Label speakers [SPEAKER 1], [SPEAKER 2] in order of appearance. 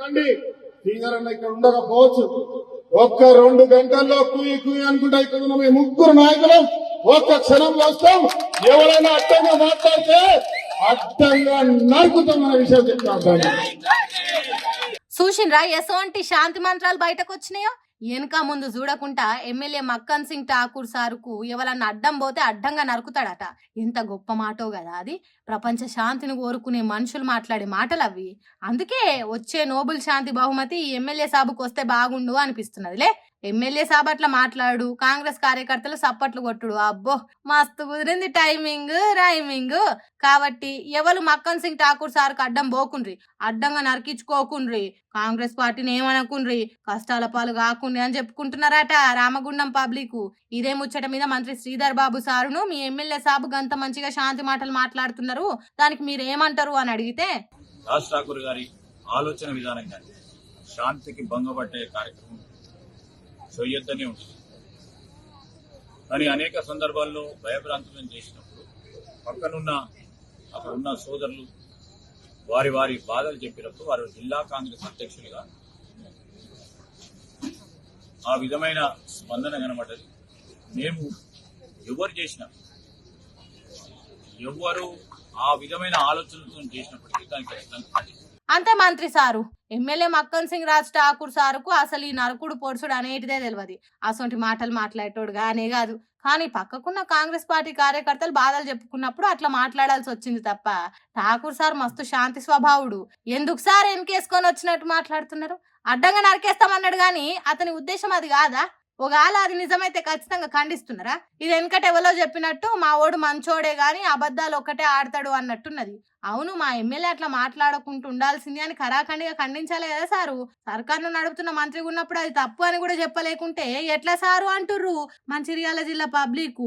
[SPEAKER 1] రండి. శ్రీధర్ అన్న ఇక్కడ ఉండకపోవచ్చు. ఒక్క 2 గంటల్లో కుయ్యి కుయ్యి అనుకుంటా ఇక్కడ ఉన్న మీ ముగ్గురు నాయకులు ఒక్క క్షణంలో వస్తాం. ఎవరైనా అడ్డంగా మాట్లాడితే అడ్డంగా నరుకుతామన్న విషయం చెప్తాం.
[SPEAKER 2] చూసిండ్రా ఎసోంటి శాంతి మంత్రాలు బయటకు వచ్చినాయో. వెనక ముందు చూడకుండా ఎమ్మెల్యే మక్కన్ సింగ్ ఠాకూర్ సారుకు ఎవరన్నా అడ్డం పోతే అడ్డంగా నరుకుతాడట. ఎంత గొప్ప మాటో కదా అది. ప్రపంచ శాంతిని కోరుకునే మనుషులు మాట్లాడే మాటలు అవి. అందుకే వచ్చే నోబెల్ శాంతి బహుమతి ఈ ఎమ్మెల్యే సాబుకు వస్తే బాగుండు అనిపిస్తున్నదిలే. ఎమ్మెల్యే సాబ్ అట్లా మాట్లాడు, కాంగ్రెస్ కార్యకర్తలు సప్పట్లు కొట్టుడు, అబ్బో మస్తు కుదిరింది టైమింగ్ రైమింగ్. కాబట్టి ఎవరు మక్కన్ సింగ్ ఠాకూర్ సార్కు అడ్డం పోకుండ్రి, అడ్డంగా నరికించుకోకుండ్రి, కాంగ్రెస్ పార్టీని ఏమనకుండ్రి, కష్టాల పాలు కాకుండ్రి అని చెప్పుకుంటున్నారట రామగుండం పబ్లిక్. ఇదే ముచ్చట మీద మంత్రి శ్రీధర్ బాబు సారును మీ ఎమ్మెల్యే సాబు గంత మంచిగా శాంతి మాటలు మాట్లాడుతున్నారు, దానికి మీరేమంటారు అని అడిగితే,
[SPEAKER 3] రాజ్ ఠాకూర్ గారి ఆలోచన విధానం కానీ శాంతికి భంగపట్టే కార్యక్రమం చేయొద్దనే ఉంటుంది. కానీ అనేక సందర్భాల్లో భయభ్రాంతులను చేసినప్పుడు అక్కడున్న సోదరులు వారి వారి బాధలు చెప్పినప్పుడు వారు జిల్లా కాంగ్రెస్ అధ్యక్షులుగా ఆ విధమైన స్పందన కనబడ్డది. మేము ఎవరు చేసినా ఎవరు ఆ విధమైన ఆలోచనలతో చేసినప్పటికీ దానికి ఖచ్చితంగా
[SPEAKER 2] అంతే మంత్రి సారు. ఎమ్మెల్యే మక్కన్ సింగ్ రాజ్ ఠాకూర్ సారుకు అసలు ఈ నరకుడు పొడుచుడు అనేటిదే తెలియదు. అసొంటి మాటలు మాట్లాడేటోడు గానే కాదు. కానీ పక్కకున్న కాంగ్రెస్ పార్టీ కార్యకర్తలు బాధలు చెప్పుకున్నప్పుడు అట్లా మాట్లాడాల్సి వచ్చింది తప్ప ఠాకూర్ సార్ మస్తు శాంతి స్వభావుడు. ఎందుకు సార్ వెనకేసుకొని వచ్చినట్టు మాట్లాడుతున్నారు? అడ్డంగా నరికేస్తామన్నాడు గాని అతని ఉద్దేశం అది కాదా? ఒకవేళ అది నిజమైతే ఖచ్చితంగా ఖండిస్తున్నారా? ఇది వెనకట ఎవరో చెప్పినట్టు మా ఓడు మంచోడే గాని అబద్ధాలు ఒక్కటే ఆడతాడు అన్నట్టున్నది. అవును, మా ఎమ్మెల్యే అట్లా మాట్లాడకుండా ఉండాల్సింది అని ఖరాఖండిగా ఖండించాలి కదా సారు. సర్కార్ను నడుపుతున్న మంత్రిగా ఉన్నప్పుడు అది తప్పు అని కూడా చెప్పలేకుంటే ఎట్లా సారు అంటుర్రు మంచిర్యాల జిల్లా పబ్లిక్.